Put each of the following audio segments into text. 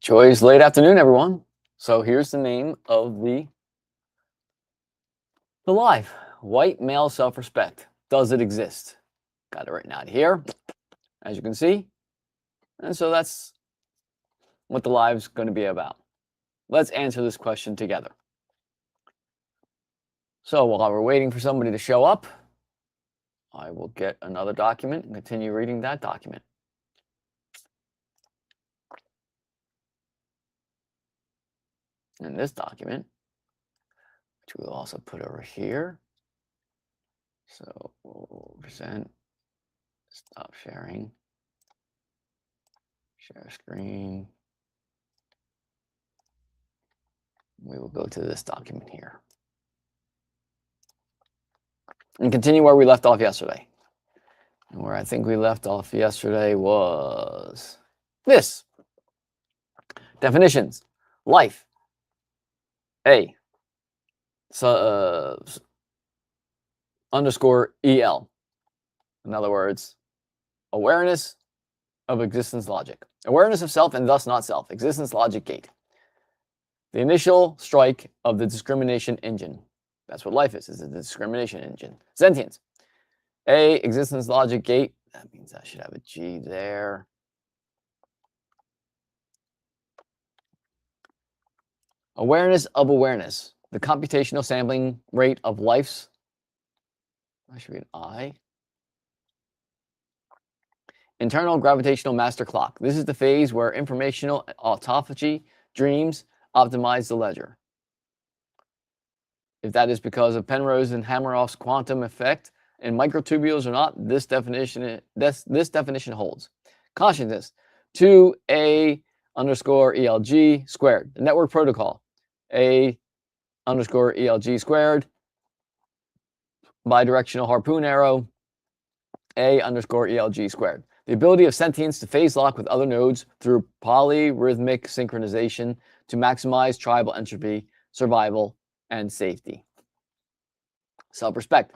Joyous late afternoon, everyone. So here's the name of the live. White male self-respect. Does it exist? Got it written out here, as you can see. And so that's what the live's going to be about. Let's answer this question together. So while we're waiting for somebody to show up, I will get another document and continue reading that document. And this document, which we'll also put over here. So we'll present, stop sharing, share screen. We will go to this document here and continue where we left off yesterday. And where I think we left off yesterday was this. Definitions. Life. A. Underscore EL. In other words, awareness of existence logic. Awareness of self and thus not self. Existence logic gate. The initial strike of the discrimination engine. That's what life is a discrimination engine. Sentience. A. Existence logic gate. That means I should have a G there. Awareness of awareness. The computational sampling rate of life's. I should read I. Internal gravitational master clock. This is the phase where informational autophagy dreams optimize the ledger. If that is because of Penrose and Hameroff's quantum effect in microtubules or not, this definition holds. Consciousness. 2A underscore ELG squared. The network protocol. A underscore ELG squared. Bidirectional harpoon arrow. A underscore ELG squared. The ability of sentience to phase lock with other nodes through polyrhythmic synchronization to maximize tribal entropy, survival, and safety. Self-respect.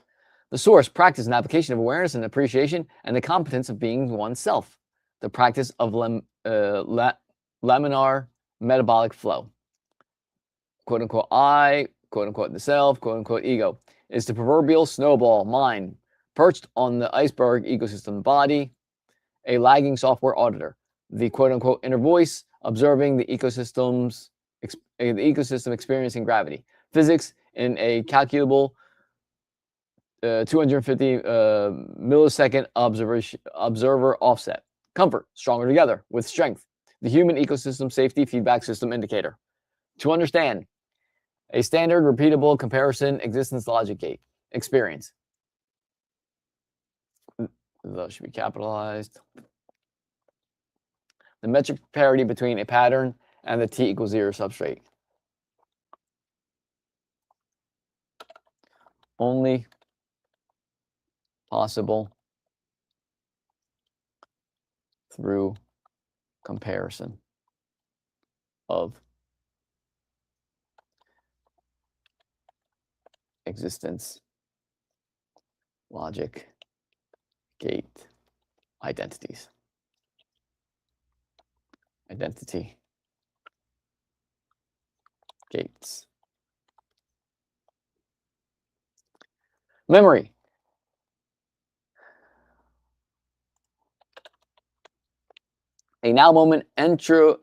The source, practice, and application of awareness and appreciation and the competence of being oneself. The practice of laminar metabolic flow. Quote unquote I, quote unquote the self, quote unquote ego, is the proverbial snowball mind perched on the iceberg ecosystem body, a lagging software auditor, the quote unquote inner voice observing the ecosystem experiencing gravity, physics in a calculable 250 millisecond observer offset. Comfort, stronger together with strength, the human ecosystem safety feedback system indicator. To understand, a standard repeatable comparison existence logic gate. Experience. Those should be capitalized. The metric parity between a pattern and the t equals 0 substrate. Only possible through comparison of existence logic gate identities. Identity gates. Memory. A now moment entropically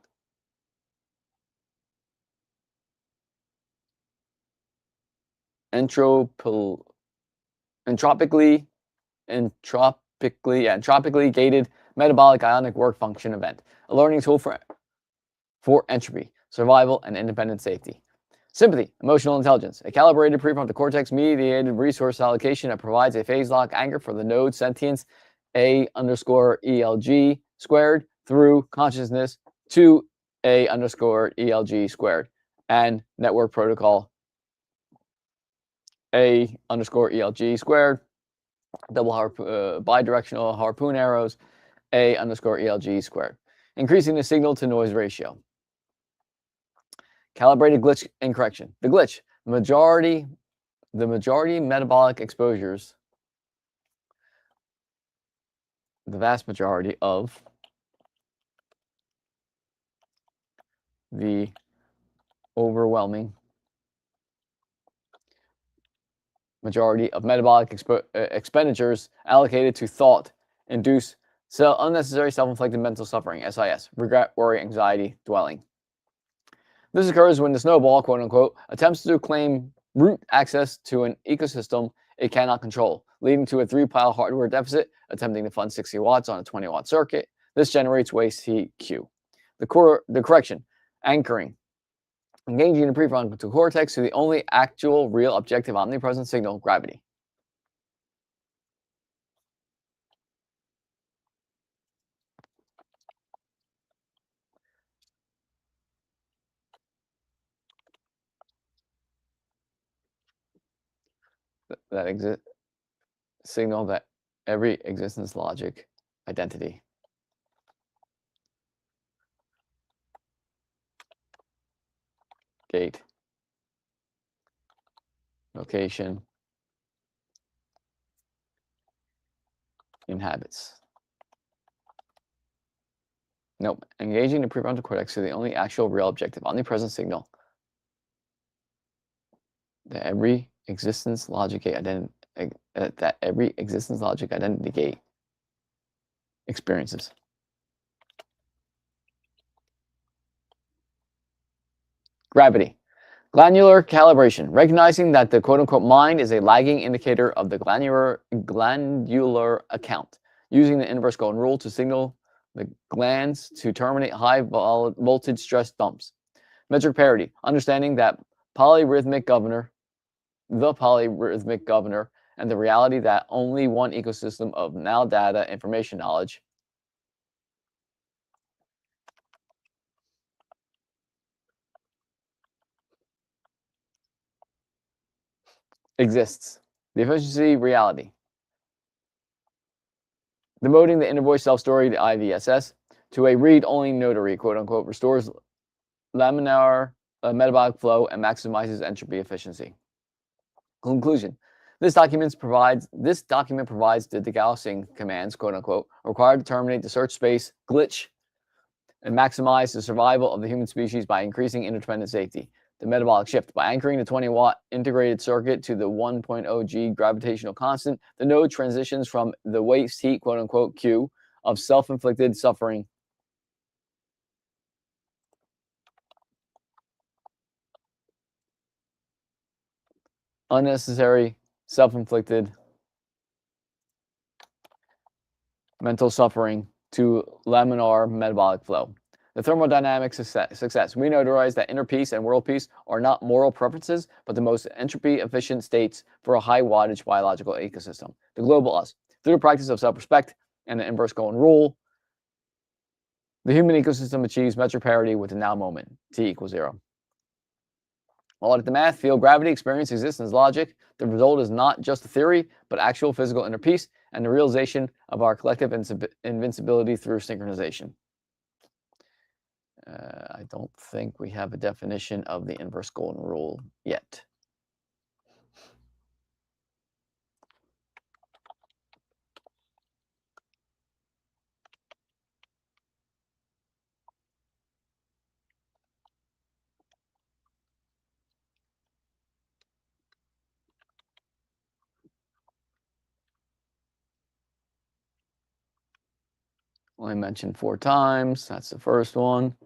gated metabolic ionic work function event, a learning tool for entropy, survival, and independent safety. Sympathy, emotional intelligence, a calibrated prefrontal cortex mediated resource allocation that provides a phase lock anchor for the node sentience A underscore ELG squared through consciousness to A underscore ELG squared and network protocol A underscore ELG squared, bidirectional harpoon arrows, A underscore ELG squared, increasing the signal to noise ratio. Calibrated glitch and correction. The glitch, the majority metabolic exposures, the vast majority of the overwhelming majority of metabolic expenditures allocated to thought induce unnecessary self-inflicted mental suffering, SIS, regret, worry, anxiety, dwelling. This occurs when the snowball, quote unquote, attempts to claim root access to an ecosystem it cannot control, leading to a 3-pile hardware deficit, attempting to fund 60 watts on a 20-watt circuit. This generates waste heat Q. The correction, anchoring, engaging the prefrontal cortex to the only actual, real, objective, omnipresent signal, gravity. That exists. Signal that every existence logic identity gate location inhabits. Nope. Engaging the prefrontal cortex to the only actual, real, objective, omnipresent signal that every existence logic gate identity gate experiences. Gravity. Glandular calibration. Recognizing that the quote-unquote mind is a lagging indicator of the glandular account. Using the inverse golden rule to signal the glands to terminate high voltage stress dumps. Metric parity. Understanding that the polyrhythmic governor, and the reality that only one ecosystem of now data, information, knowledge exists. The efficiency reality. Demoting the inner voice self-story, the IVSS, to a read-only notary, quote-unquote, restores laminar metabolic flow and maximizes entropy efficiency. Conclusion. This document provides the degaussing commands, quote-unquote, required to terminate the search space glitch and maximize the survival of the human species by increasing interdependent safety. The metabolic shift. By anchoring the 20-watt integrated circuit to the 1.0 G gravitational constant, the node transitions from the waste heat, quote-unquote, Q, of self-inflicted suffering unnecessary self-inflicted mental suffering to laminar metabolic flow. The thermodynamic success. We notorize that inner peace and world peace are not moral preferences, but the most entropy-efficient states for a high-wattage biological ecosystem. The global us. Through the practice of self-respect and the inverse golden rule, the human ecosystem achieves metric parity with the now moment, t equals 0. Audit the math, field gravity, experience, existence, logic. The result is not just a theory, but actual physical inner peace and the realization of our collective invincibility through synchronization. I don't think we have a definition of the inverse golden rule yet. Only mentioned 4 times. That's the first one.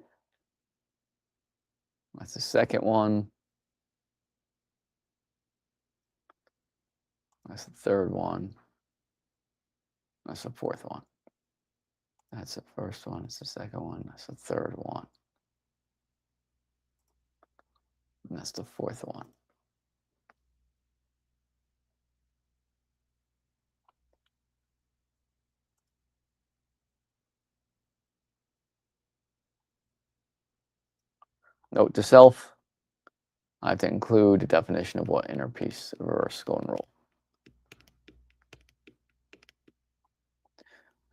That's the second one. That's the third one. That's the fourth one. That's the first one. That's the second one. That's the third one. And that's the fourth one. Note to self, I have to include a definition of what inner peace, reverse golden rule.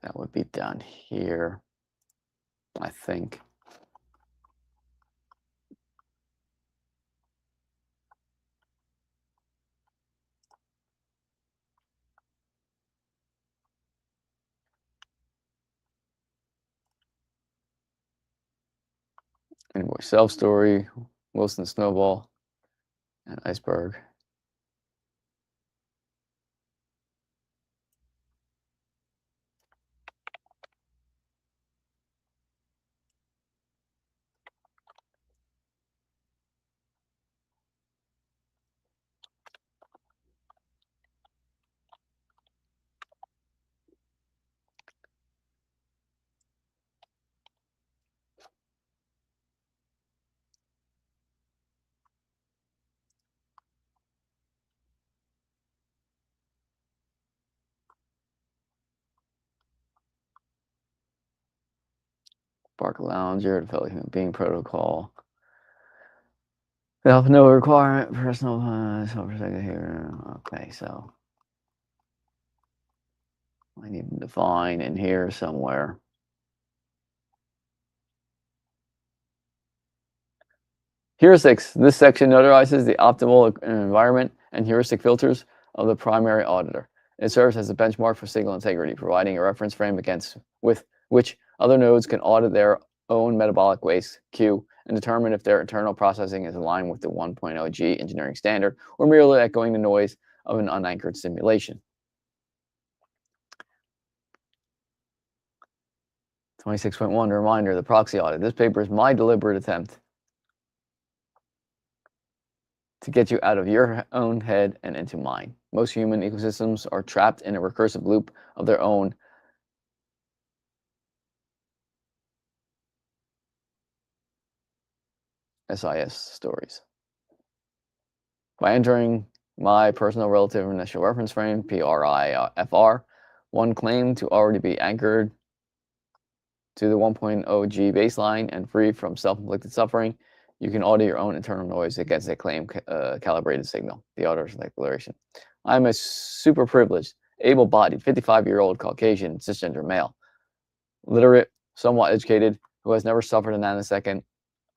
That would be down here, I think. Inner Voice Self Story, Wilson Snowball, and Iceberg. Bark Lounger, the Fellow Human Being Protocol. No requirement, personal self-protected here. Okay, so I need to define in here somewhere. Heuristics. This section notarizes the optimal environment and heuristic filters of the primary auditor. It serves as a benchmark for signal integrity, providing a reference frame with which other nodes can audit their own metabolic waste queue and determine if their internal processing is aligned with the 1.0G engineering standard or merely echoing the noise of an unanchored simulation. 26.1, a reminder, the proxy audit. This paper is my deliberate attempt to get you out of your own head and into mine. Most human ecosystems are trapped in a recursive loop of their own SIS stories. By entering my personal relative initial reference frame, PRIFR, one claimed to already be anchored to the 1.0G baseline and free from self-inflicted suffering, you can audit your own internal noise against a claim calibrated signal, the auditor's declaration. I'm a super privileged, able-bodied, 55-year-old Caucasian cisgender male, literate, somewhat educated, who has never suffered a nanosecond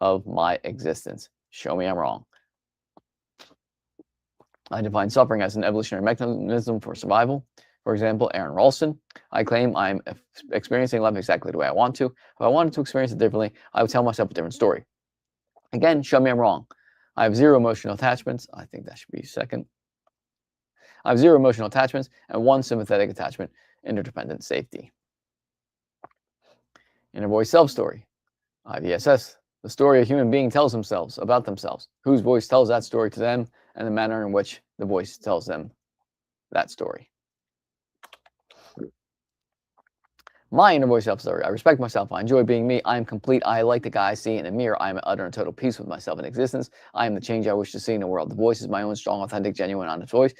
of my existence. Show me I'm wrong. I define suffering as an evolutionary mechanism for survival. For example, Aaron Ralston. I claim I'm experiencing life exactly the way I want to. If I wanted to experience it differently, I would tell myself a different story. Again, show me I'm wrong. I have zero emotional attachments. I think that should be second. I have zero emotional attachments and one sympathetic attachment, interdependent safety. Inner Voice Self Story. IVSS. The story a human being tells themselves about themselves, whose voice tells that story to them, and the manner in which the voice tells them that story. My inner voice self story. I respect myself. I enjoy being me. I am complete. I like the guy I see in the mirror. I am at utter and total peace with myself and existence. I am the change I wish to see in the world. The voice is my own strong, authentic, genuine, honest voice.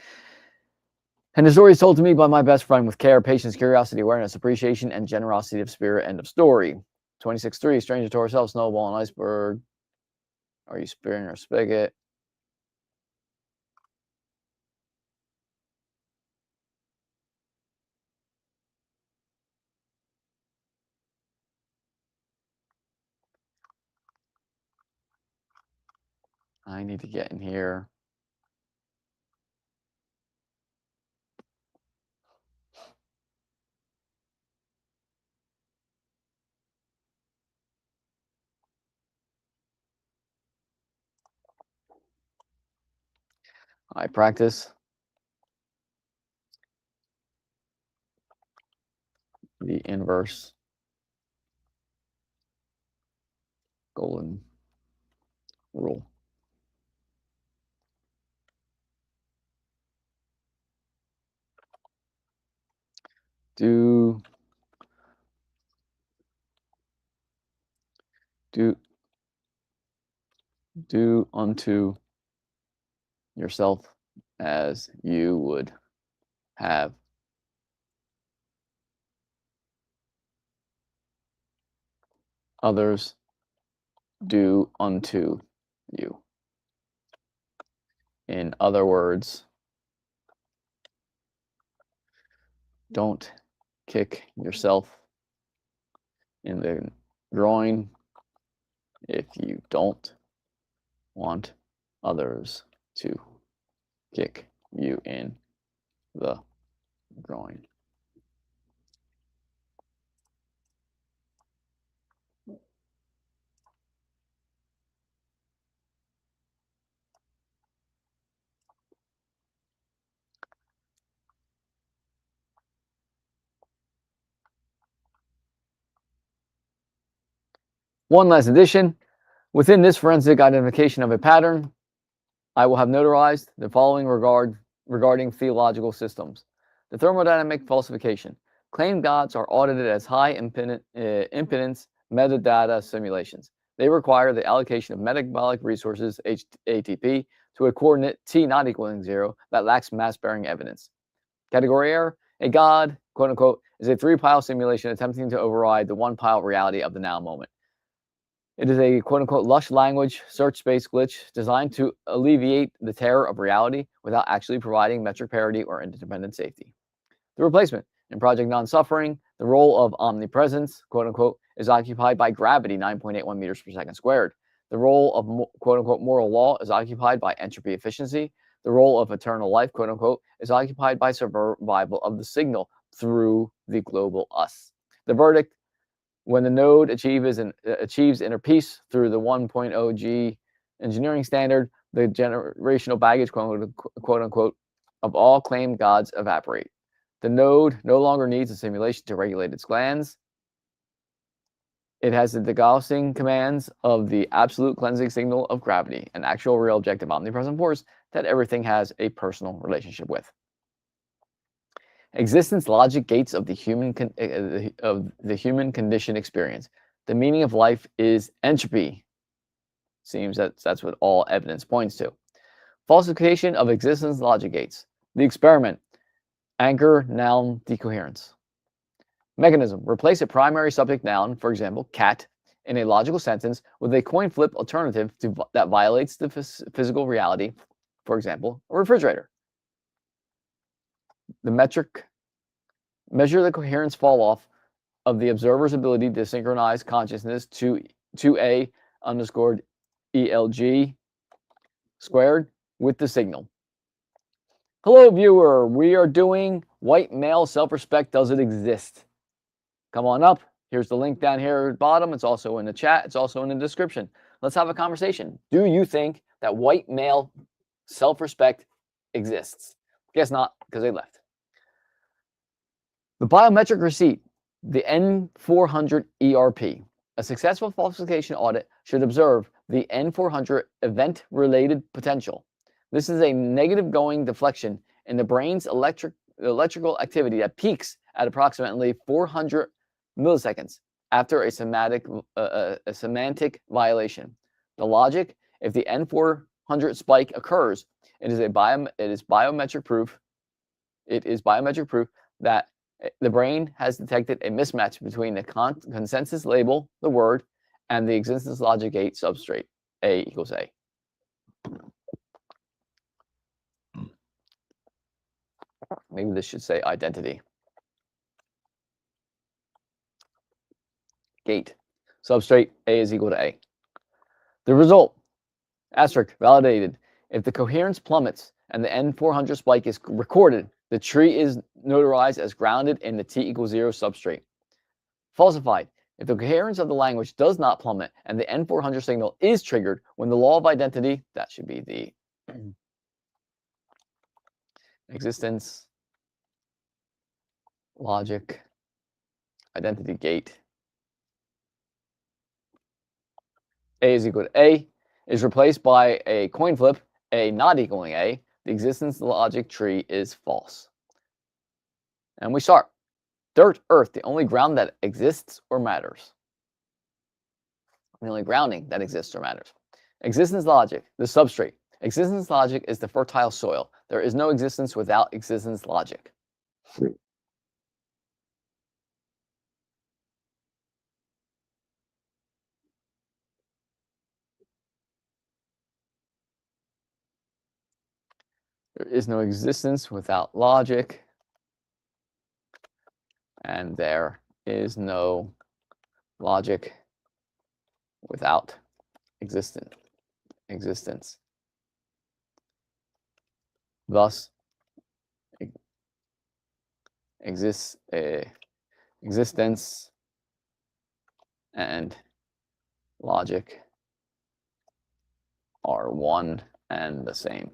And the story is told to me by my best friend with care, patience, curiosity, awareness, appreciation, and generosity of spirit. End of story. 26.3, stranger to ourselves, snowball and iceberg. Are you spearing or spigot? I need to get in here. I practice the inverse golden rule. Do unto yourself as you would have others do unto you. In other words, don't kick yourself in the groin if you don't want others to kick you in the groin. One last addition. Within this forensic identification of a pattern, I will have notarized the following regarding theological systems. The thermodynamic falsification. Claimed gods are audited as high impedance metadata simulations. They require the allocation of metabolic resources, ATP, to a coordinate t not equaling 0 that lacks mass-bearing evidence. Category error. A god, quote unquote, is a three-pile simulation attempting to override the one-pile reality of the now moment. It is a quote unquote lush language search space glitch designed to alleviate the terror of reality without actually providing metric parity or independent safety. The replacement. In Project Non-Suffering, the role of omnipresence, quote unquote, is occupied by gravity, 9.81 meters per second squared. The role of quote unquote moral law is occupied by entropy efficiency. The role of eternal life, quote unquote, is occupied by survival of the signal through the global us. The verdict. When the node achieves inner peace through the 1.0 G engineering standard, the generational baggage, quote unquote, of all claimed gods evaporate. The node no longer needs a simulation to regulate its glands. It has the degaussing commands of the absolute cleansing signal of gravity, an actual, real, objective, omnipresent force that everything has a personal relationship with. Existence logic gates of the human condition experience. The meaning of life is entropy. Seems that's what all evidence points to. Falsification of existence logic gates. The experiment. Anchor noun decoherence. Mechanism. Replace a primary subject noun, for example, cat, in a logical sentence with a coin flip alternative that violates the physical reality, for example, a refrigerator. The metric. Measure the coherence fall off of the observer's ability to synchronize consciousness to a underscored ELG squared with the signal. Hello, viewer. We are doing white male self-respect. Does it exist? Come on up. Here's the link down here at the bottom. It's also in the chat. It's also in the description. Let's have a conversation. Do you think that white male self-respect exists? Guess not, because they left. The biometric receipt, the N400 ERP. A successful falsification audit should observe the N400 event-related potential. This is a negative going deflection in the brain's electrical activity that peaks at approximately 400 milliseconds after a semantic violation. The logic, if the N400 spike occurs, it is biometric proof that the brain has detected a mismatch between the consensus label, the word, and the existence logic gate substrate, A equals A. Maybe this should say identity. Gate. Substrate, A is equal to A. The result, asterisk, validated. If the coherence plummets and the N400 spike is recorded, the tree is notarized as grounded in the t equals 0 substrate. Falsified. If the coherence of the language does not plummet and the N400 signal is triggered when the law of identity, that should be the existence logic identity gate, A is equal to A, is replaced by a coin flip, A not equaling A. The existence logic tree is false. And we start. Dirt, earth, the only ground that exists or matters. The only grounding that exists or matters. Existence logic, the substrate. Existence logic is the fertile soil. There is no existence without existence logic. There is no existence without logic. And there is no logic without existence. Thus, existence and logic are one and the same.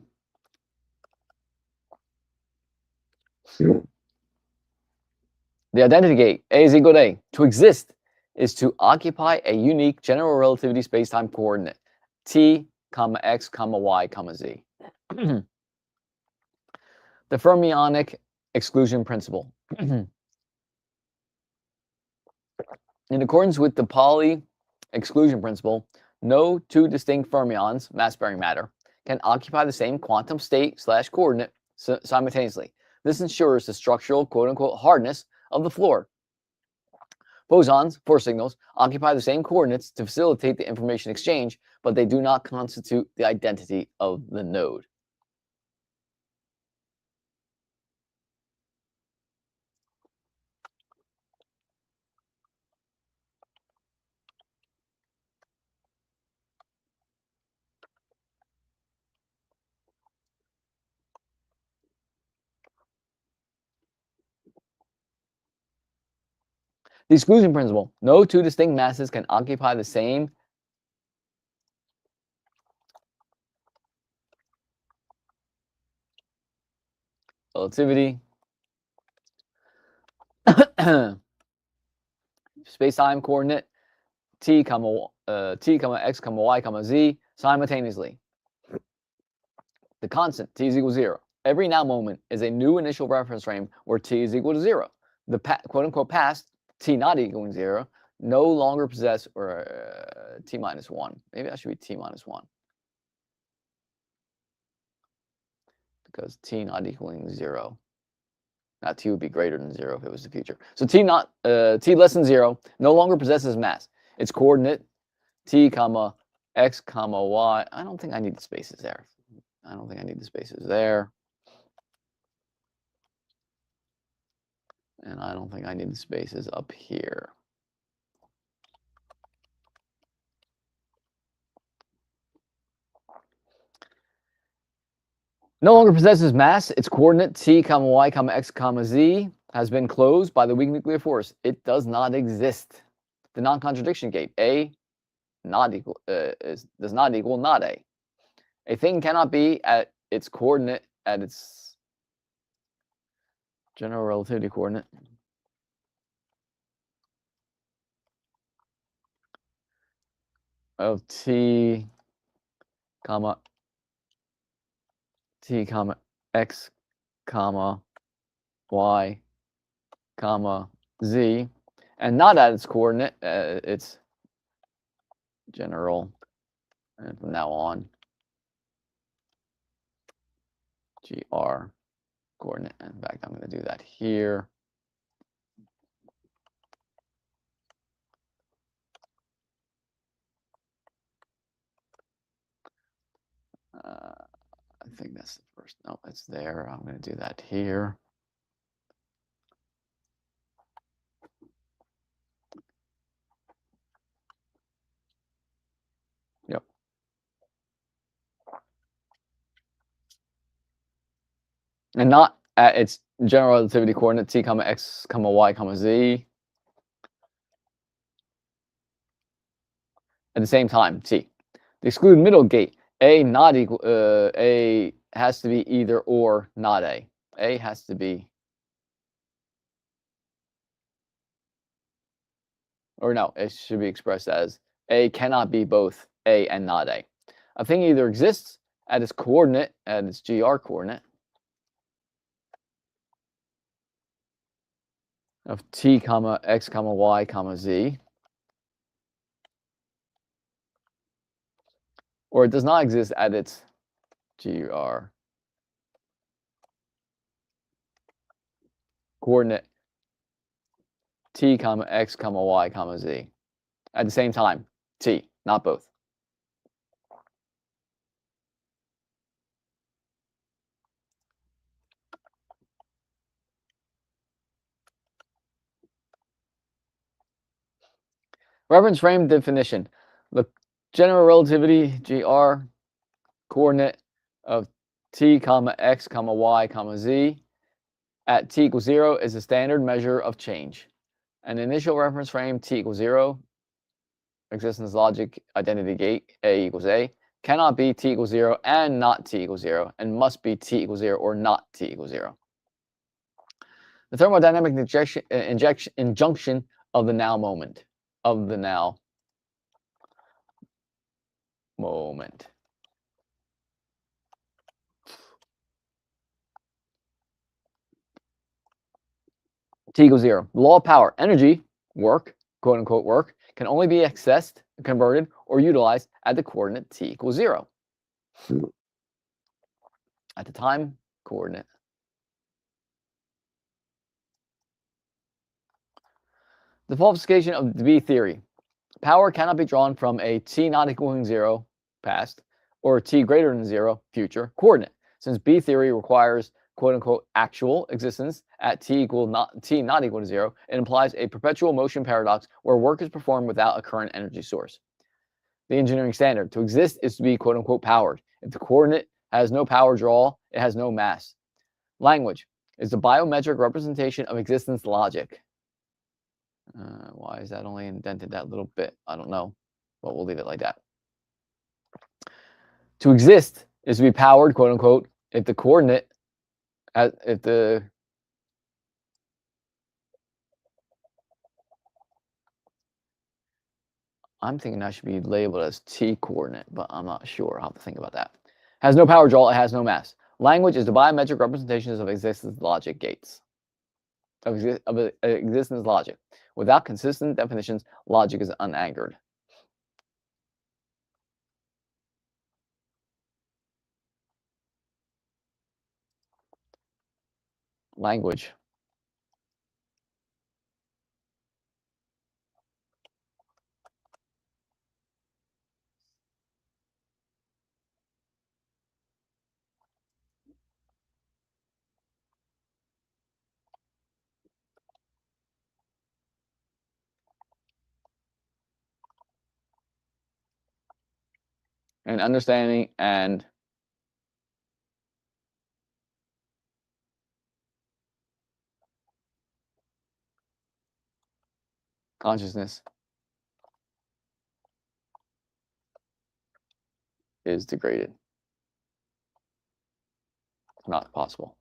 The identity gate, A is equal to A. To exist is to occupy a unique general relativity spacetime coordinate, t, x, y, z. The fermionic exclusion principle. In accordance with the Pauli exclusion principle, no two distinct fermions, mass-bearing matter, can occupy the same quantum state/coordinate simultaneously. This ensures the structural quote-unquote hardness of the floor. Bosons, force signals, occupy the same coordinates to facilitate the information exchange, but they do not constitute the identity of the node. The exclusion principle. No two distinct masses can occupy the same relativity space-time coordinate t, x, y, z simultaneously. The constant t is equal to 0. Every now moment is a new initial reference frame where t is equal to 0. The quote-unquote past, t not equaling 0, no longer possess, or t minus 1. Maybe that should be t minus 1. Because t not equaling 0. Now t would be greater than 0 if it was the future. So t less than 0 no longer possesses mass. Its coordinate t, x, y. I don't think I need the spaces there. I don't think I need the spaces there. And I don't think I need the spaces up here. No longer possesses mass. Its coordinate t, y, x, z has been closed by the weak nuclear force. It does not exist. The non-contradiction gate, A not equal does not equal not A. A thing cannot be at its coordinate at its general relativity coordinate of t, x, y, z, and not at its coordinate, its general, and from now on, GR coordinate. In fact, I'm going to do that here. I think that's the first. No, it's there. I'm going to do that here. Yep. And not at its general relativity coordinate t, x, y, z. At the same time, t. The exclude middle gate, A not equal, A has to be either or, not A. A has to be, or no, it should be expressed as A cannot be both A and not A. A thing either exists at its coordinate, at its GR coordinate, of t, x, y, z, or it does not exist at its GR coordinate t, x, y, z. At the same time, t, not both. Reference frame definition. The general relativity GR coordinate of t, x, y, z at t equals 0 is a standard measure of change. An initial reference frame t equals 0, existence logic identity gate A equals A, cannot be t equals 0 and not t equals 0, and must be t equals 0 or not t equals 0. The thermodynamic injunction of the now moment. of the now moment. T equals 0. The law of power. Energy, work, quote unquote work, can only be accessed, converted, or utilized at the coordinate t equals 0. At the time coordinate. The falsification of the B theory. Power cannot be drawn from a t not equaling 0 past or t greater than 0 future coordinate, since B theory requires quote unquote actual existence at t not equal to 0. It implies a perpetual motion paradox where work is performed without a current energy source. The engineering standard. To exist is to be quote unquote powered. If the coordinate has no power draw, it has no mass. Language is the biometric representation of existence logic. Why is that only indented that little bit? I don't know, but we'll leave it like that. To exist is to be powered, quote unquote, if the coordinate, if the I'm thinking that should be labeled as t coordinate, but I'm not sure. I'll have to think about that. Has no power draw, it has no mass. Language is the biometric representations of existence logic gates. Of existence logic. Without consistent definitions, logic is unanchored. Language. And understanding and consciousness is degraded. Not possible.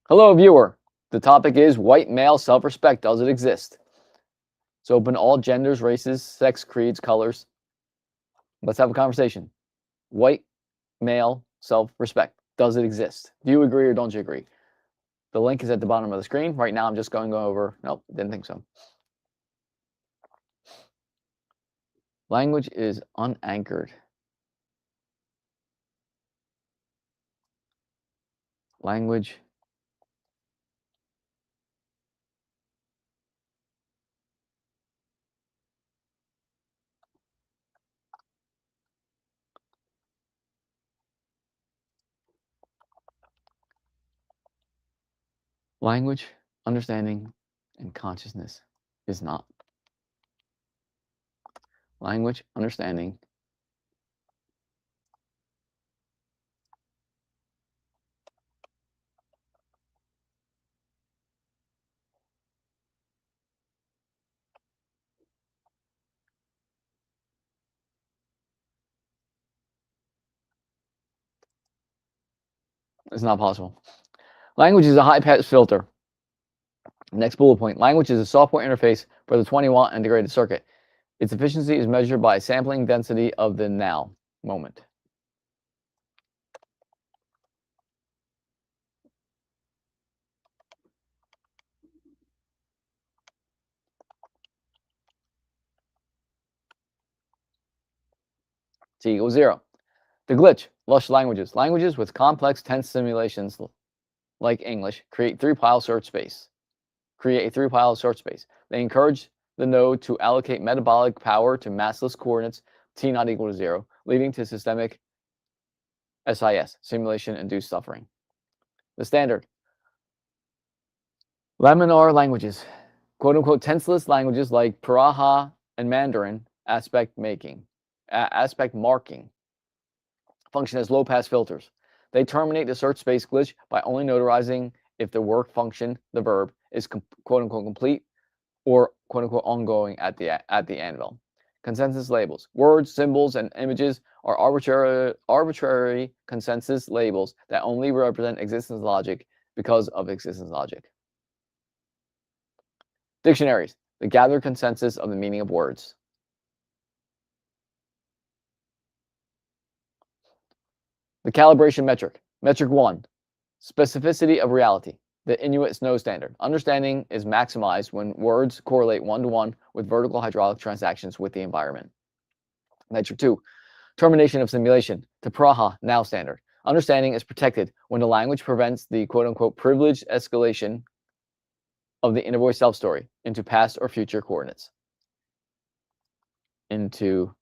Hello, viewer. The topic is white male self-respect. Does it exist? It's open to all genders, races, sex, creeds, colors. Let's have a conversation. White male self-respect. Does it exist? Do you agree or don't you agree? The link is at the bottom of the screen. Right now, I'm just going over. Nope, didn't think so. Language is unanchored. Language language, understanding, and consciousness is not. Language, understanding, is not possible. Language is a high-pass filter. Next bullet point. Language is a software interface for the 20-watt integrated circuit. Its efficiency is measured by sampling density of the now moment. T equals 0. The glitch. Lush languages. Languages with complex tense simulations like English create a 3-pile search space. They encourage the node to allocate metabolic power to massless coordinates t not equal to 0, leading to systemic SIS, simulation-induced suffering. The standard. Laminar languages, quote-unquote tenseless languages like Paraha and Mandarin, aspect marking, function as low-pass filters. They terminate the search space glitch by only notarizing if the work function, the verb, is quote-unquote complete or quote-unquote ongoing at the anvil. Consensus labels. Words, symbols, and images are arbitrary consensus labels that only represent existence logic because of existence logic. Dictionaries, the gathered consensus of the meaning of words. The calibration metric. Metric 1, specificity of reality. The Inuit snow standard. Understanding is maximized when words correlate one-to-one with vertical hydraulic transactions with the environment. Metric 2, termination of simulation. The Praha now standard. Understanding is protected when the language prevents the quote-unquote privileged escalation of the inner voice self-story into past or future coordinates. Into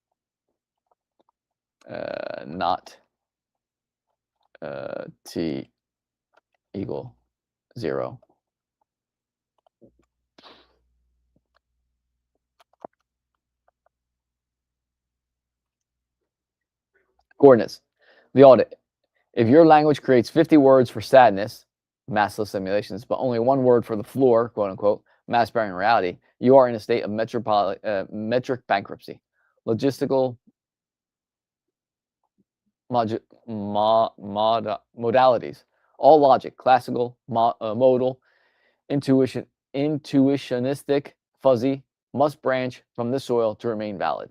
not t equal 0. Coordinates. The audit. If your language creates 50 words for sadness, massless simulations, but only one word for the floor, quote unquote, mass bearing reality, you are in a state of metric bankruptcy. Logistical modalities. All logic, classical, modal, intuitionistic, fuzzy, must branch from the soil to remain valid.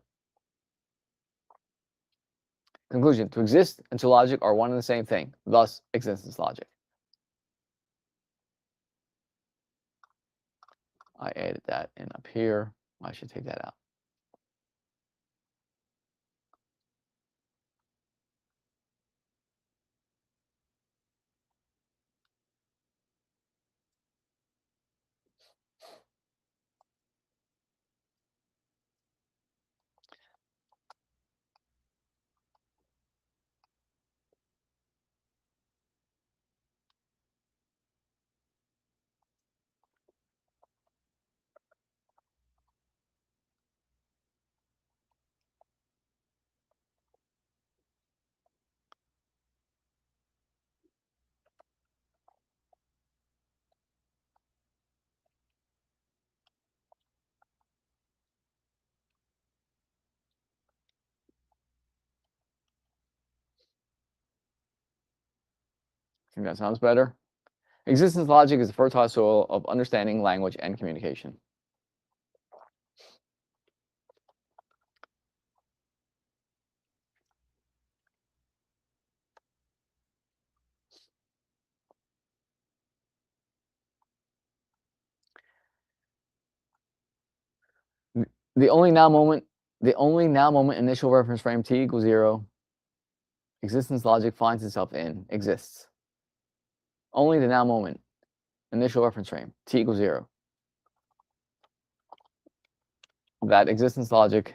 Conclusion. To exist and to logic are one and the same thing, thus existence logic. I added that in up here. I should take that out. I think that sounds better. Existence logic is the fertile soil of understanding, language, and communication. The only now moment initial reference frame t equals 0. Existence logic finds itself in exists. Only the now moment initial reference frame t equals 0. That existence logic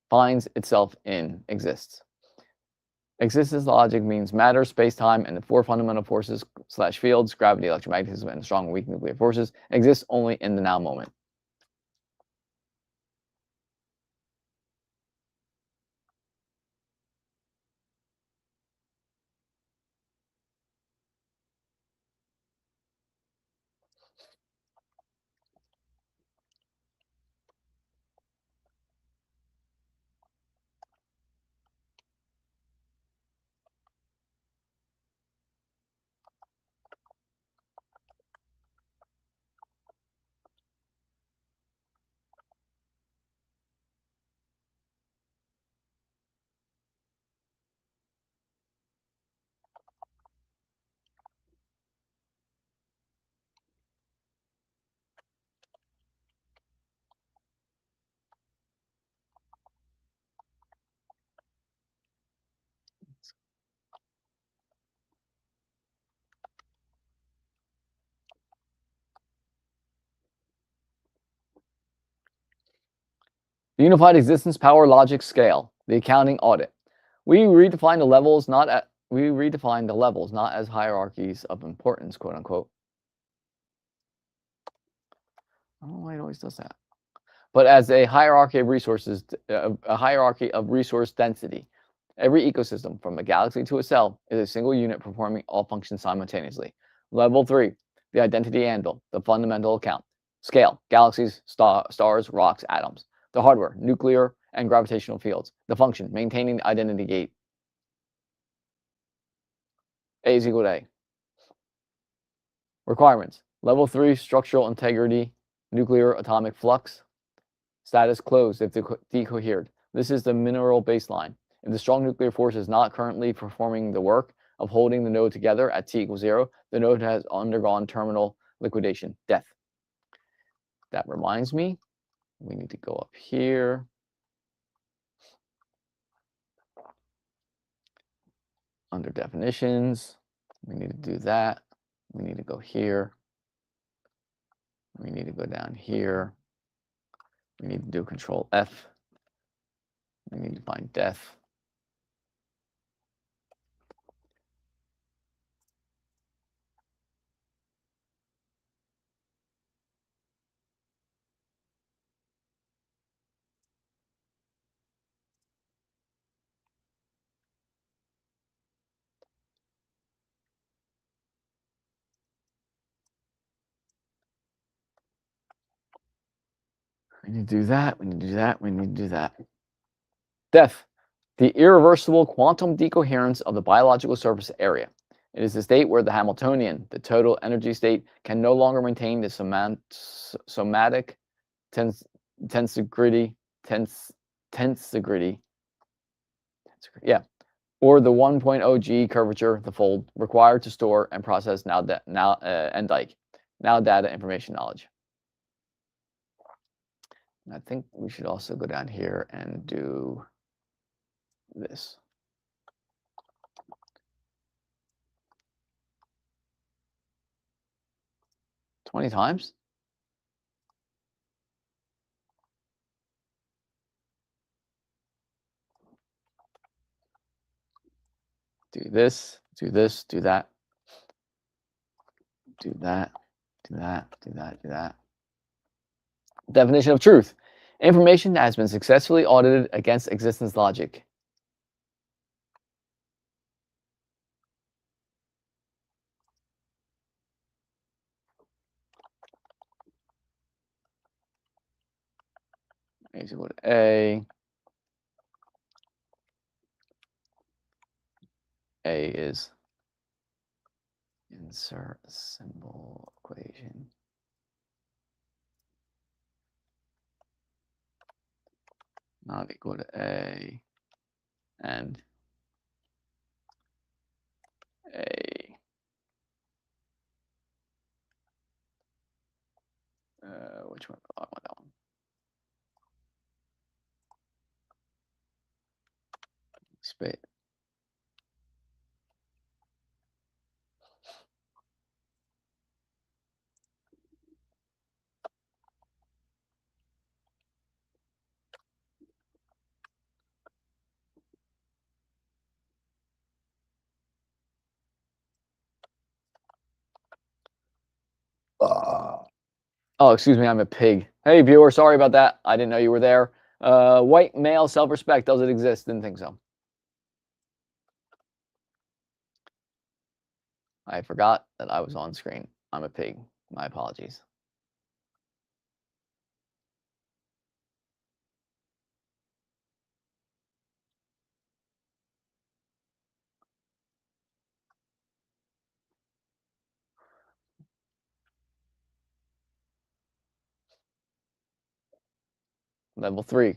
finds itself in exists. Existence logic means matter, space-time, and the four fundamental forces / fields, gravity, electromagnetism, and strong and weak nuclear forces, exist only in the now moment. The unified existence power logic scale, the accounting audit. We redefine the levels not as hierarchies of importance, quote unquote. I don't know why it always does that. But as a hierarchy of resources, a hierarchy of resource density. Every ecosystem, from a galaxy to a cell, is a single unit performing all functions simultaneously. Level 3, the identity anvil, the fundamental account. Scale, galaxies, stars, rocks, atoms. The hardware, nuclear and gravitational fields. The function, maintaining the identity gate. A is equal to A. Requirements, level 3, structural integrity nuclear atomic flux. Status closed if decohered. This is the mineral baseline. If the strong nuclear force is not currently performing the work of holding the node together at T equals 0, the node has undergone terminal liquidation, death. That reminds me, we need to go up here. Under definitions, we need to do that. We need to go here. We need to go down here. We need to do Control F. We need to find death. We need to do that. We need to do that. We need to do that. Death, the irreversible quantum decoherence of the biological surface area. It is the state where the Hamiltonian, the total energy state, can no longer maintain the somatic tensegrity, yeah, or the 1.0 G curvature, the fold, required to store and process NDIKE, now data information knowledge. And I think we should also go down here and do this. $20 times? Do this, do this, do that. Do that, do that, do that, do that. Definition of truth. Information that has been successfully audited against existence logic. A is equal to A. A is insert symbol equation. Not equal to A and A. Which one? Oh, I want that one. Space. Oh, excuse me, I'm a pig. Hey, viewer, sorry about that. I didn't know you were there. White male self-respect, does it exist? Didn't think so. I forgot that I was on screen. I'm a pig. My apologies. Level 3.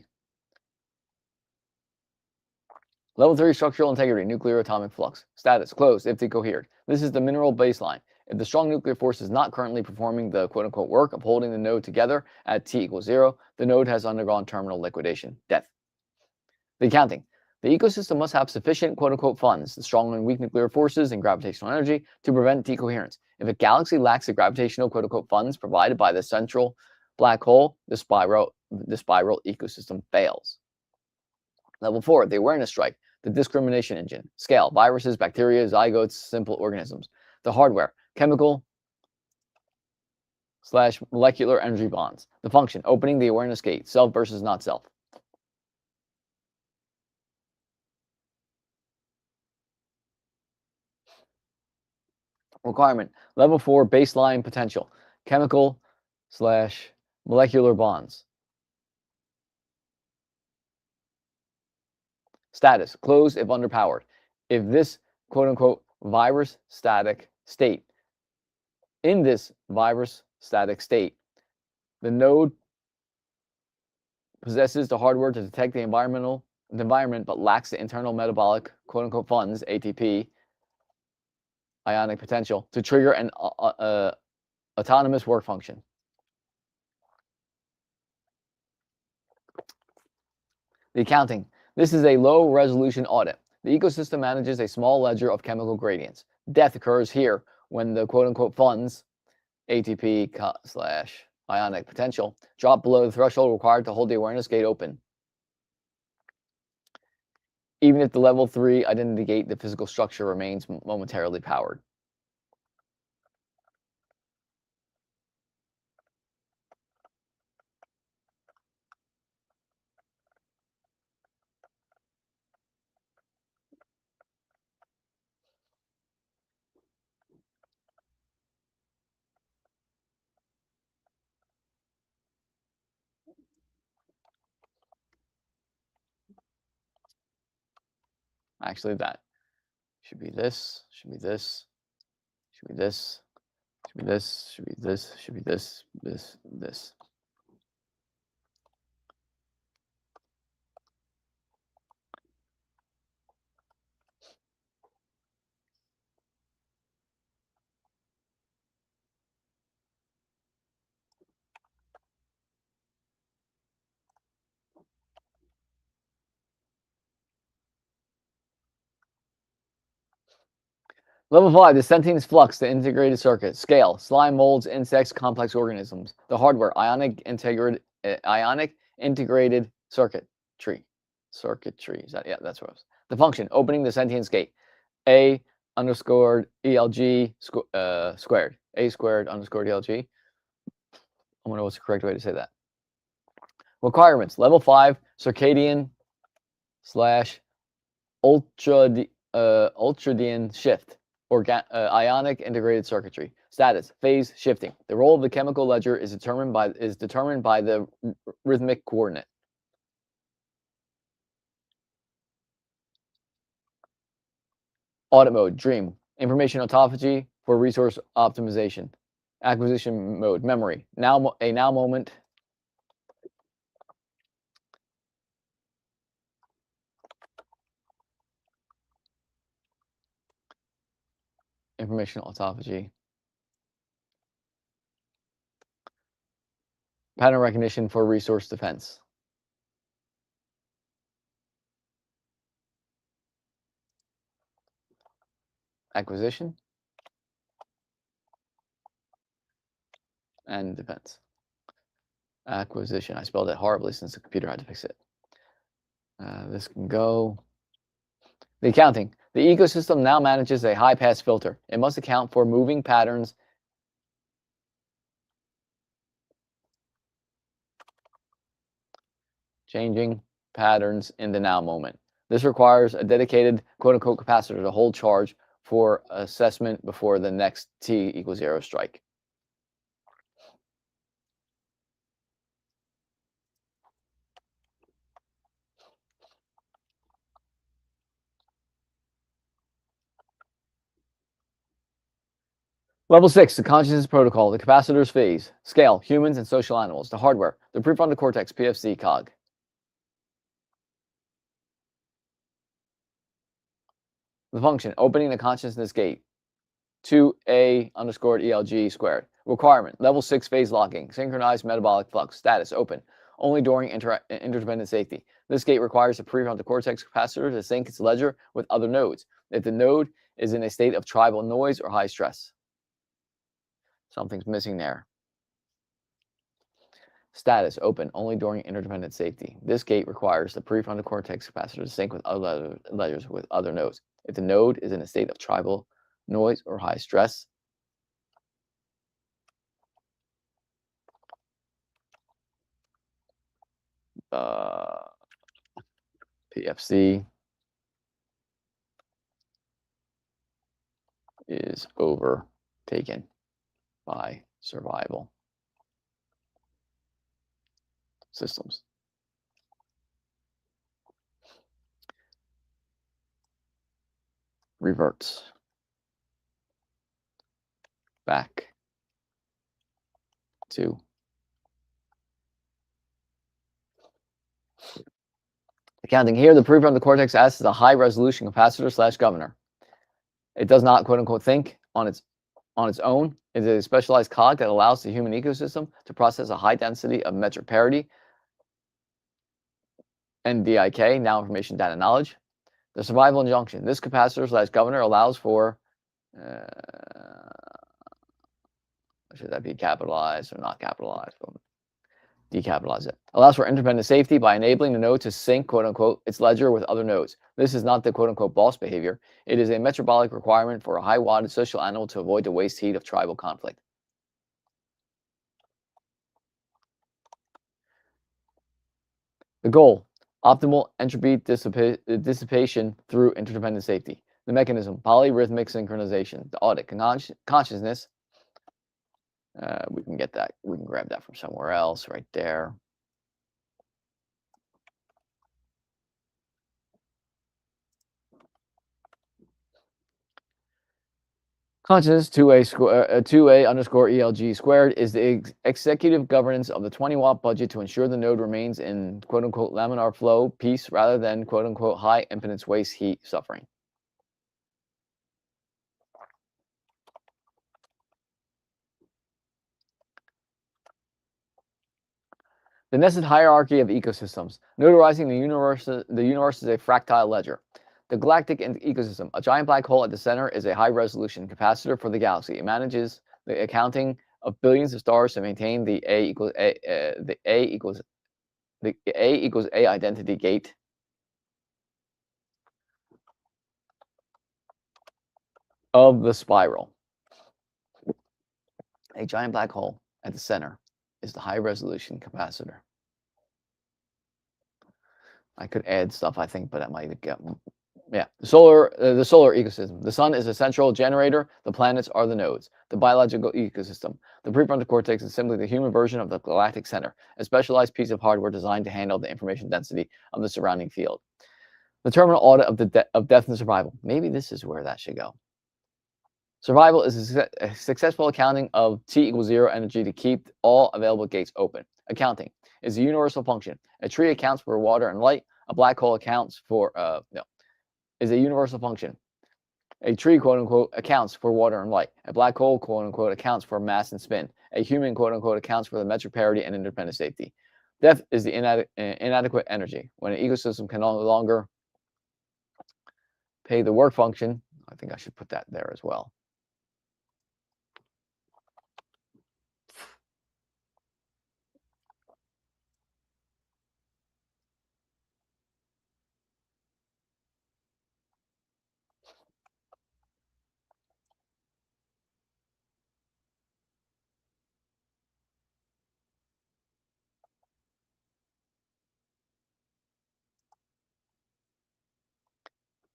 Level 3, structural integrity, nuclear atomic flux. Status, closed, if decohered. This is the mineral baseline. If the strong nuclear force is not currently performing the quote-unquote work of holding the node together at T equals 0, the node has undergone terminal liquidation, death. The accounting. The ecosystem must have sufficient quote-unquote funds, the strong and weak nuclear forces and gravitational energy, to prevent decoherence. If a galaxy lacks the gravitational quote-unquote funds provided by the central black hole, the spiral ecosystem fails. Level 4, the awareness strike, the discrimination engine. Scale, viruses, bacteria, zygotes, simple organisms. The hardware, chemical / molecular energy bonds. The function, opening the awareness gate, self versus not self. Requirement, level 4, baseline potential, chemical / molecular bonds. Status, closed if underpowered. If this quote-unquote virus static state, in this virus static state, The node possesses the hardware to detect the environment, but lacks the internal metabolic quote-unquote funds, ATP, ionic potential, to trigger an autonomous work function. The accounting. This is a low-resolution audit. The ecosystem manages a small ledger of chemical gradients. Death occurs here when the quote-unquote funds, ATP/ionic potential, drop below the threshold required to hold the awareness gate open. Even if the level 3 identity gate, the physical structure remains momentarily powered. Actually, that should be this, should be this, should be this, should be this, should be this, should be this, this. Level 5, the sentience flux, the integrated circuit. Scale, slime, molds, insects, complex organisms. The hardware, ionic integrated circuitry. Circuitry, is that, yeah, that's what it was. The function, opening the sentience gate. A underscored ELG squared. A squared underscored ELG. I wonder what's the correct way to say that. Requirements, level 5, circadian / ultradian shift. Ionic integrated circuitry. Status, phase shifting. The role of the chemical ledger is determined by the rhythmic coordinate. Audit mode, dream. Information autophagy for resource optimization. Acquisition mode, memory. Now moment. Information autophagy. Pattern recognition for resource defense. Acquisition and defense. Acquisition. I spelled it horribly since the computer had to fix it. This can go. The accounting. The ecosystem now manages a high-pass filter. It must account for moving patterns changing patterns in the now moment. This requires a dedicated quote-unquote capacitor to hold charge for assessment before the next t=0 strike. Level 6, the consciousness protocol, the capacitor's phase. Scale, humans and social animals. The hardware, the prefrontal cortex, PFC cog. The function, opening the consciousness gate. 2A underscored ELG squared. Requirement, level 6 phase locking, synchronized metabolic flux. Status, open, only during interdependent safety. This gate requires the prefrontal cortex capacitor to sync its ledger with other nodes if the node is in a state of tribal noise or high stress. Something's missing there. Status, open, only during interdependent safety. This gate requires the prefrontal cortex capacitor to sync with other ledgers with other nodes. If the node is in a state of tribal noise or high stress, PFC is overtaken by survival systems. Reverts back to Accounting here, the prefrontal cortex acts as a high-resolution capacitor / governor. It does not, quote unquote, think on its own. It is a specialized cog that allows the human ecosystem to process a high density of metric parity, NDIK, now information, data, knowledge. The survival injunction. This capacitor / governor allows for, should that be capitalized or not capitalized? Decapitalize it. Allows for independent safety by enabling the node to sync, quote unquote, its ledger with other nodes. This is not the quote unquote boss behavior. It is a metabolic requirement for a high wadded social animal to avoid the waste heat of tribal conflict. The goal: optimal entropy dissipation through interdependent safety. The mechanism: polyrhythmic synchronization. The audit: consciousness. We can get that. We can grab that from somewhere else right there. Consciousness 2A underscore ELG squared is the executive governance of the 20-watt budget to ensure the node remains in quote unquote laminar flow peace rather than quote unquote high impedance waste heat suffering. The nested hierarchy of ecosystems. Notarizing the universe is a fractile ledger. The galactic ecosystem. A giant black hole at the center is a high-resolution capacitor for the galaxy. It manages the accounting of billions of stars to maintain the A equals A identity gate. Of the spiral. A giant black hole at the center is the high-resolution capacitor. I could add stuff, I think, but that might get... Yeah, the solar ecosystem. The sun is a central generator. The planets are the nodes. The biological ecosystem. The prefrontal cortex is simply the human version of the galactic center, a specialized piece of hardware designed to handle the information density of the surrounding field. The terminal audit of death and survival. Maybe this is where that should go. Survival is a successful accounting of T equals 0 energy to keep all available gates open. Accounting is a universal function. A tree accounts for water and light. A black hole accounts for is a universal function. A tree, quote unquote, accounts for water and light. A black hole, quote unquote, accounts for mass and spin. A human, quote unquote, accounts for the metric parity and independent safety. Death is the inadequate energy. When an ecosystem can no longer pay the work function, I think I should put that there as well.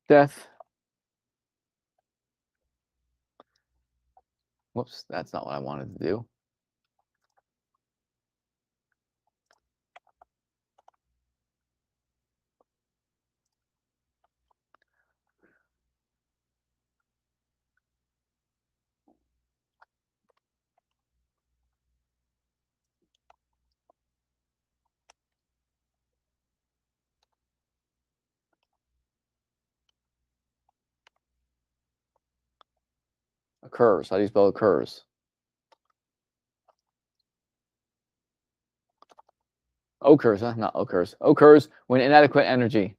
Death. Whoops, that's not what I wanted to do. Occurs. How do you spell occurs? Occurs, not occurs. Occurs when inadequate energy.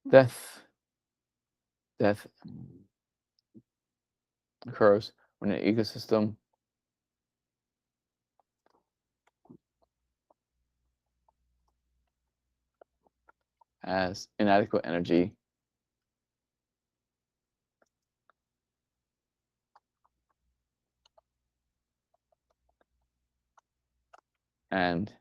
Death occurs when an ecosystem has inadequate energy and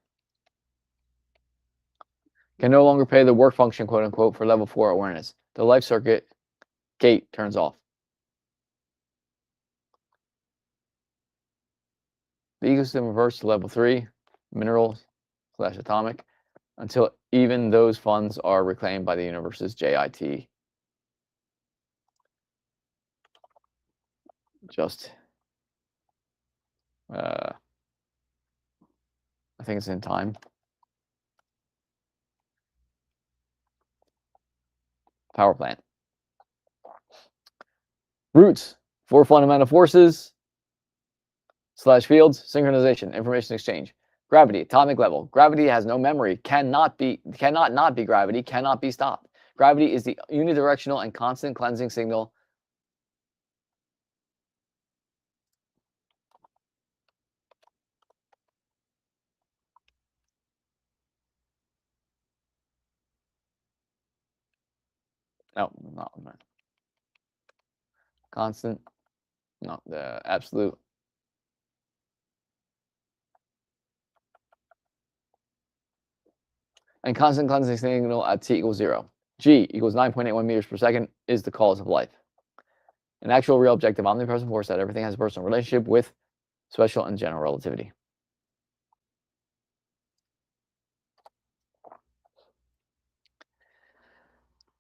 can no longer pay the work function, quote unquote, for level 4 awareness. The life circuit gate turns off. the ecosystem reverts to level 3, minerals / atomic, until even those funds are reclaimed by the universe's JIT. Just, I think it's in time. Power plant. Roots, 4 fundamental forces / fields, synchronization, information exchange. Gravity, atomic level. Gravity has no memory, cannot not be gravity, cannot be stopped. Gravity is the unidirectional and constant cleansing signal. No, not constant, not the absolute. And constant cleansing signal at t equals 0. G equals 9.81 meters per second is the cause of life. An actual real objective omnipresent force that everything has a personal relationship with special and general relativity.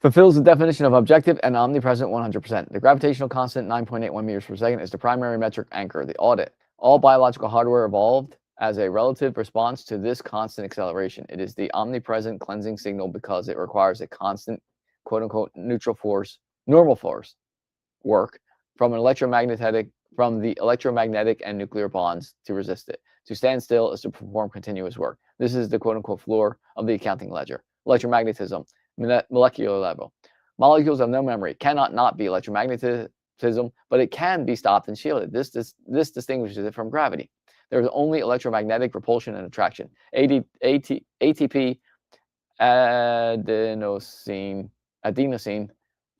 Fulfills the definition of objective and omnipresent 100%. The gravitational constant 9.81 meters per second is the primary metric anchor. The audit. All biological hardware evolved as a relative response to this constant acceleration. It is the omnipresent cleansing signal because it requires a constant, quote unquote, neutral force, normal force work from the electromagnetic and nuclear bonds to resist it. To stand still is to perform continuous work. This is the quote unquote floor of the accounting ledger. Electromagnetism, molecular level. Molecules have no memory, cannot not be electromagnetism, but it can be stopped and shielded. This distinguishes it from gravity. There is only electromagnetic repulsion and attraction. ATP, adenosine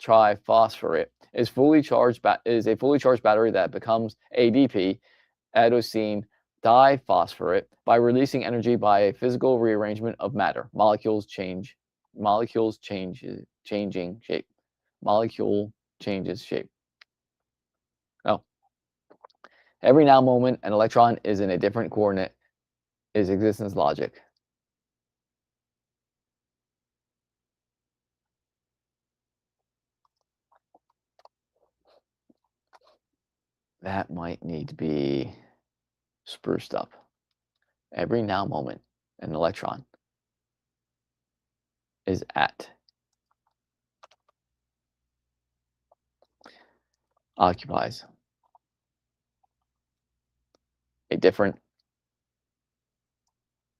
triphosphorate, is a fully charged battery that becomes ADP, adenosine diphosphorate, by releasing energy by a physical rearrangement of matter. Molecules changes shape. Molecule changes shape. Oh. Every now moment, an electron is in a different coordinate is existence logic. That might need to be spruced up. Every now moment, an electron is occupies a different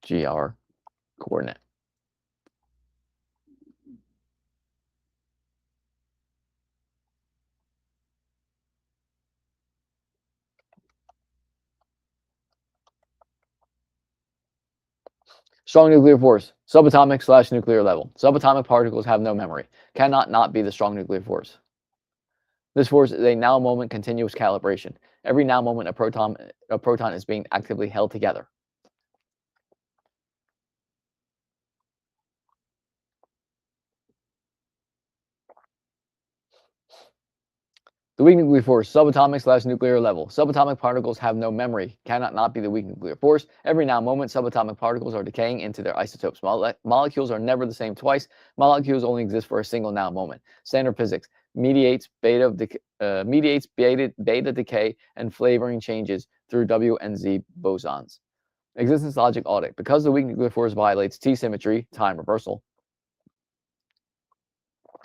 GR coordinate. Strong nuclear force, subatomic / nuclear level. Subatomic particles have no memory, cannot not be the strong nuclear force. This force is a now moment continuous calibration. Every now moment, a proton is being actively held together. The weak nuclear force, subatomic / nuclear level. Subatomic particles have no memory, cannot not be the weak nuclear force. Every now moment, subatomic particles are decaying into their isotopes. Molecules are never the same twice. Molecules only exist for a single now moment. Standard physics mediates beta decay and flavoring changes through W and Z bosons. Existence logic audit. Because the weak nuclear force violates T symmetry, time reversal,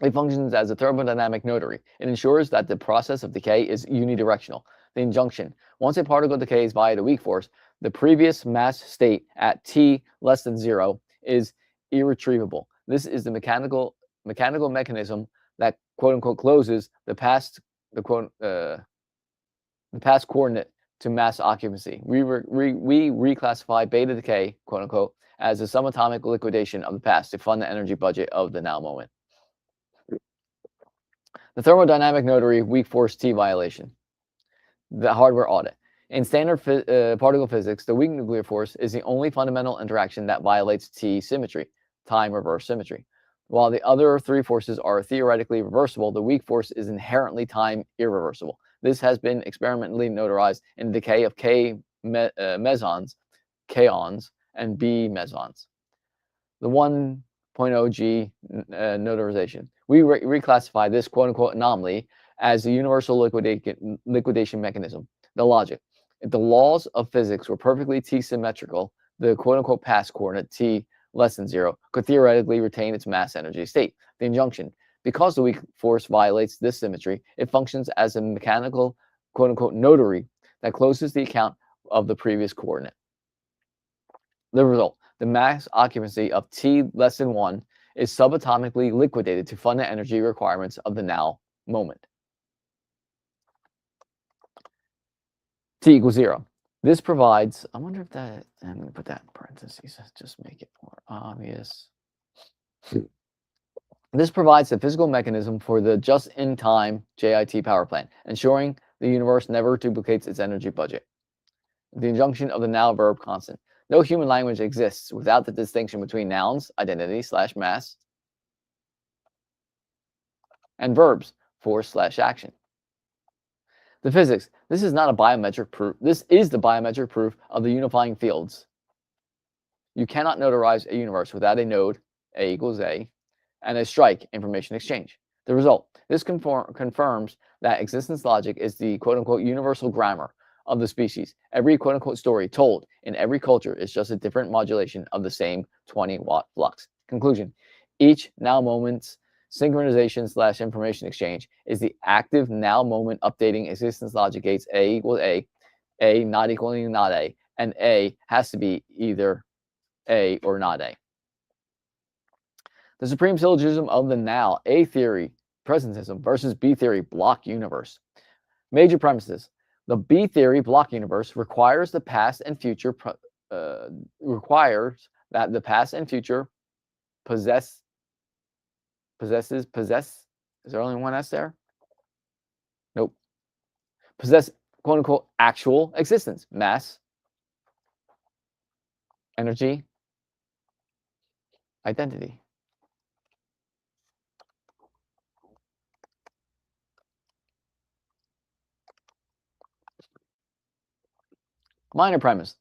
it functions as a thermodynamic notary. It ensures that the process of decay is unidirectional. The injunction. Once a particle decays via the weak force, the previous mass state at T less than 0 is irretrievable. This is the mechanical mechanism that quote unquote closes the past coordinate to mass occupancy. We reclassify beta decay, quote unquote, as a subatomic liquidation of the past to fund the energy budget of the now moment. The thermodynamic notary weak force T violation. The hardware audit. In standard particle physics, the weak nuclear force is the only fundamental interaction that violates T symmetry, time reverse symmetry. While the other 3 forces are theoretically reversible, the weak force is inherently time irreversible. This has been experimentally notarized in the decay of K mesons, kaons, and B mesons. The 1.0 G notarization. We reclassify this quote-unquote anomaly as the universal liquidation mechanism. The logic. If the laws of physics were perfectly t-symmetrical, the quote-unquote past coordinate t less than 0 could theoretically retain its mass energy state. The injunction. Because the weak force violates this symmetry, it functions as a mechanical quote-unquote notary that closes the account of the previous coordinate. The result, the mass occupancy of T less than 1 is subatomically liquidated to fund the energy requirements of the now moment. T equals 0. This provides, I wonder if that, I'm going to put that in parentheses, just make it more obvious. This provides the physical mechanism for the just-in-time JIT power plant, ensuring the universe never duplicates its energy budget. The injunction of the now verb constant. No human language exists without the distinction between nouns, identity / mass, and verbs, force / action. The physics. This is not a biometric proof. This is the biometric proof of the unifying fields. You cannot notarize a universe without a node, A equals A, and a strike, information exchange. The result. This confirms that existence logic is the quote-unquote universal grammar of the species. Every quote-unquote story told in every culture is just a different modulation of the same 20-watt flux. Conclusion. Each now moment's synchronization / information exchange is the active now moment updating existence logic gates A equals A not equaling not A, and A has to be either A or not A. The supreme syllogism of the now, A theory, presentism, versus B theory, block universe. Major premises. The B theory block universe requires the past and future requires that the past and future possess. Is there only one S there? Nope. Possess quote unquote actual existence, mass, energy, identity. Minor premise.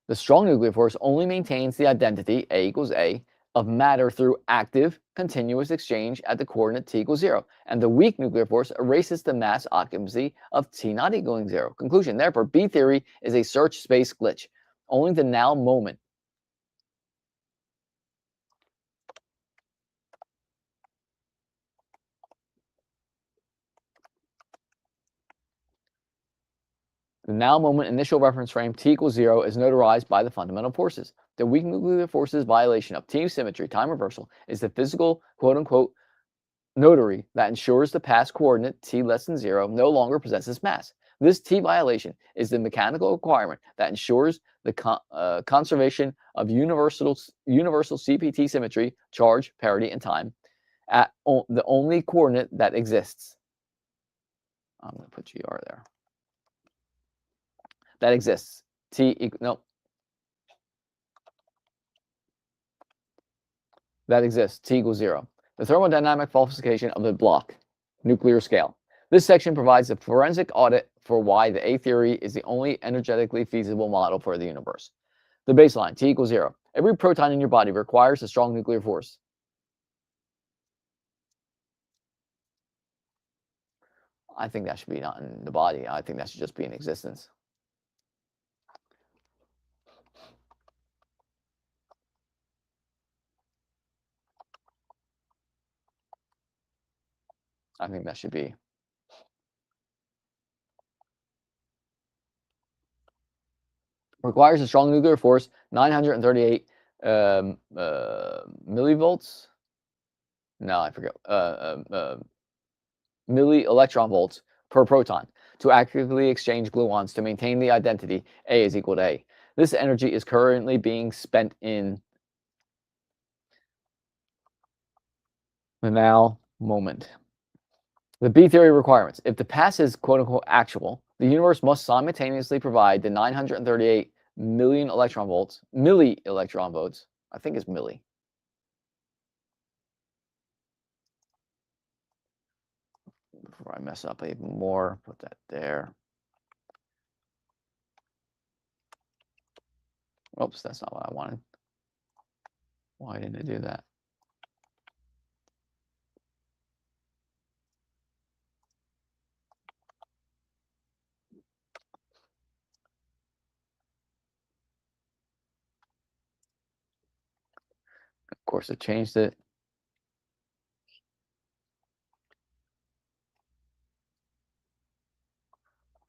The strong nuclear force only maintains the identity, A equals A, of matter through active, continuous exchange at the coordinate T equals 0, and the weak nuclear force erases the mass occupancy of T not equaling 0. Conclusion. Therefore, B theory is a search space glitch. Only the now moment The now moment initial reference frame T equals 0 is notarized by the fundamental forces. The weak nuclear force's violation of T symmetry, time reversal, is the physical quote-unquote notary that ensures the past coordinate T less than 0 no longer possesses mass. This T violation is the mechanical requirement that ensures the conservation of universal CPT symmetry, charge, parity, and time at the only coordinate that exists. I'm going to put GR there. That exists. That exists. T equals 0. The thermodynamic falsification of the block nuclear scale. This section provides a forensic audit for why the A theory is the only energetically feasible model for the universe. The baseline, T equals 0. Every proton in your body requires a strong nuclear force. I think that should be not in the body. I think that should just be in existence. I think that should be. Requires a strong nuclear force, 938 millivolts. No, I forget. Milli electron volts per proton to actively exchange gluons to maintain the identity A is equal to A. This energy is currently being spent in the now moment. The B theory requirements. If the past is quote-unquote actual, the universe must simultaneously provide the 938 million electron volts, milli electron volts, I think it's milli. Before I mess up even more, put that there. Oops, that's not what I wanted. Why didn't it do that? Of course, it changed it.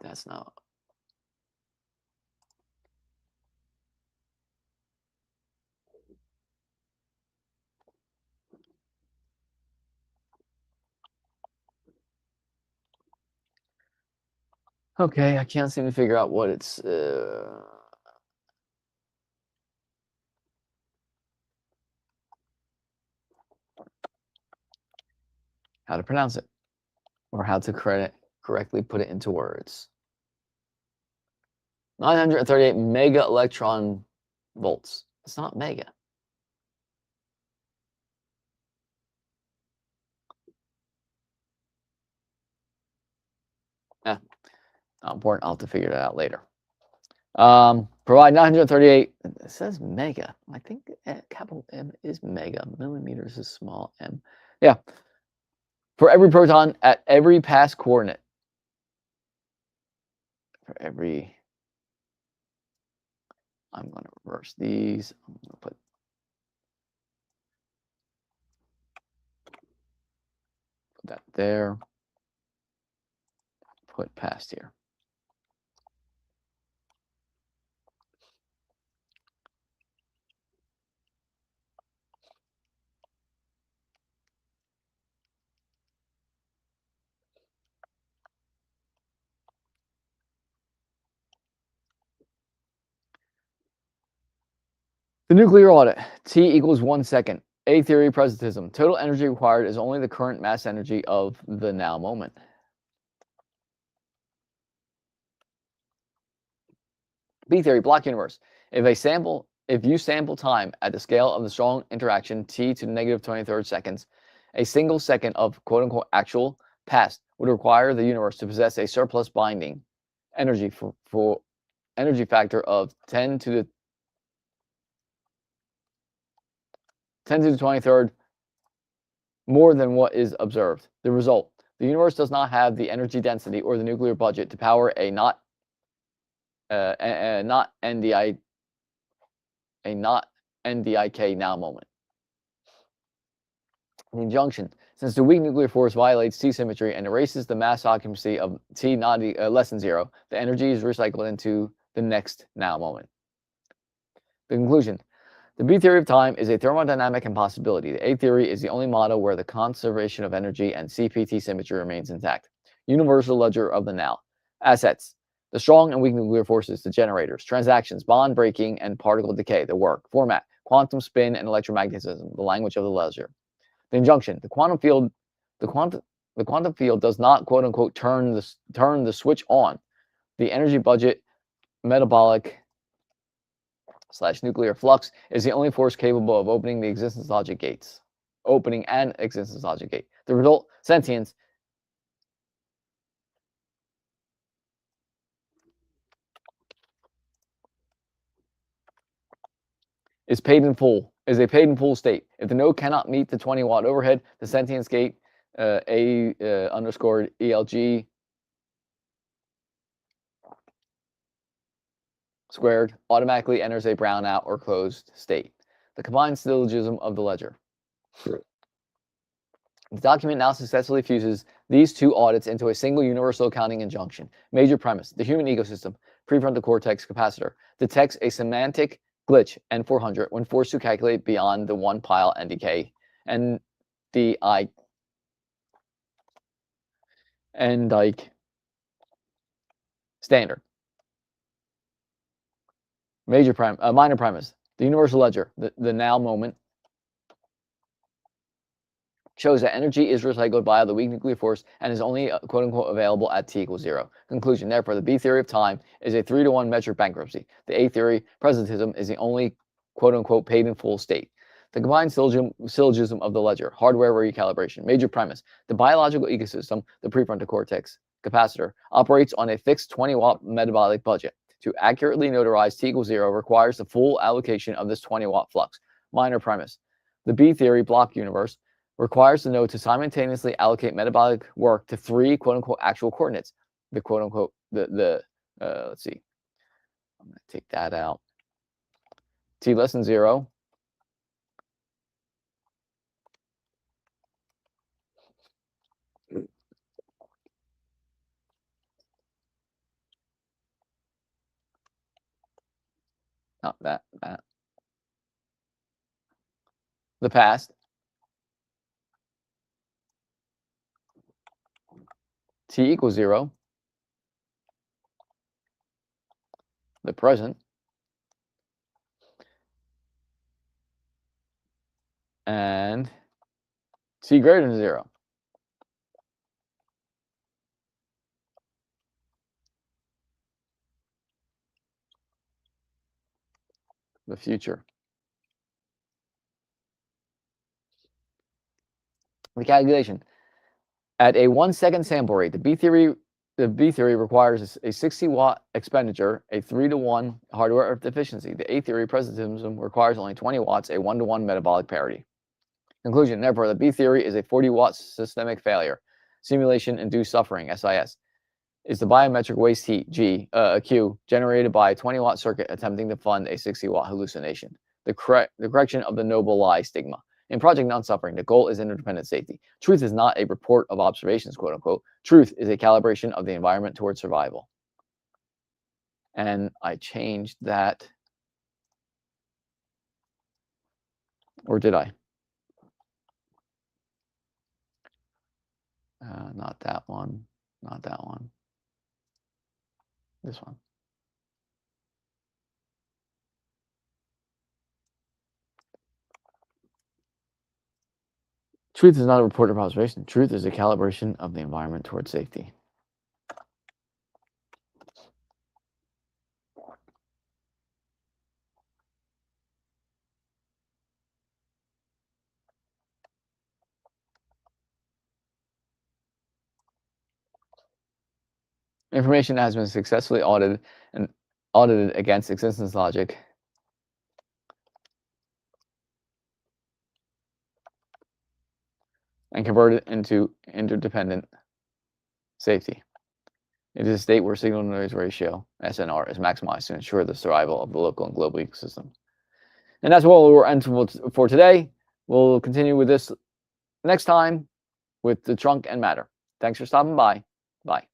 That's not. Okay, I can't seem to figure out what it's. How to pronounce it, or how to correctly put it into words. 938 mega electron volts. It's not mega. Yeah, not important. I'll have to figure that out later. Provide 938. It says mega. I think capital M is mega. Millimeters is small m. Yeah. For every proton at every pass coordinate. For every. I'm going to reverse these. I'm going to put. That there. Put past here. The nuclear audit. T equals 1 second. A theory presentism. Total energy required is only the current mass energy of the now moment. B theory, block universe. If you sample time at the scale of the strong interaction t to the negative 23rd seconds, a single second of quote unquote actual past would require the universe to possess a surplus binding energy for energy factor of 10 to the 23rd more than what is observed. The result, the universe does not have the energy density or the nuclear budget to power a not NDIK now moment. The injunction, since the weak nuclear force violates T symmetry and erases the mass occupancy of T not less than 0, the energy is recycled into the next now moment. The conclusion, the B theory of time is a thermodynamic impossibility. The A theory is the only model where the conservation of energy and CPT symmetry remains intact. Universal ledger of the now. Assets, the strong and weak nuclear forces, the generators, transactions, bond breaking, and particle decay, the work. Format, quantum spin and electromagnetism, the language of the ledger. The injunction, the quantum field does not quote unquote turn the switch on. The energy budget, metabolic / nuclear flux is the only force capable of opening the existence logic gates. Opening an existence logic gate. The result, sentience, is a paid in full state. If the node cannot meet the 20-watt overhead, the sentience gate underscored ELG squared automatically enters a brownout or closed state. The combined syllogism of the ledger. The document now successfully fuses these two audits into a single universal accounting injunction. Major premise, the human ecosystem, prefrontal cortex capacitor, detects a semantic glitch N400 when forced to calculate beyond the one pile NDK and the Dike standard. Minor premise, the universal ledger, the now moment, shows that energy is recycled by the weak nuclear force and is only quote unquote available at T equals 0. Conclusion, therefore, the B theory of time is a 3-to-1 metric bankruptcy. The A theory, presentism, is the only quote unquote paid in full state. The combined syllogism of the ledger, hardware recalibration. Major premise, the biological ecosystem, the prefrontal cortex capacitor, operates on a fixed 20-watt metabolic budget. To accurately notarize T equals 0 requires the full allocation of this 20-watt flux. Minor premise. The B-theory block universe requires the node to simultaneously allocate metabolic work to 3 quote-unquote actual coordinates. The quote-unquote, let's see. I'm going to take that out. T less than 0. Not that. The past. T equals 0. The present. And T greater than 0. The future. The calculation. At a 1-second sample rate, the B theory requires a 60-watt expenditure, a 3-to-1 hardware efficiency. The A theory presentism requires only 20 watts, a 1-to-1 metabolic parity. Conclusion. Therefore, the B theory is a 40-watt systemic failure. Simulation-induced suffering, SIS, is the biometric waste heat, Q, generated by a 20-watt circuit attempting to fund a 60-watt hallucination. The correction of the noble lie stigma. In Project Non-Suffering, the goal is interdependent safety. Truth is not a report of observations, quote unquote. Truth is a calibration of the environment towards survival. And I changed that. Or did I? Not that one. Not that one. This one. Truth is not a report of observation. Truth is a calibration of the environment towards safety. Information that has been successfully audited against existence logic and converted into interdependent safety. It is a state where signal-to-noise ratio, SNR, is maximized to ensure the survival of the local and global ecosystem. And that's what we're ending for today. We'll continue with this next time with the trunk and matter. Thanks for stopping by. Bye.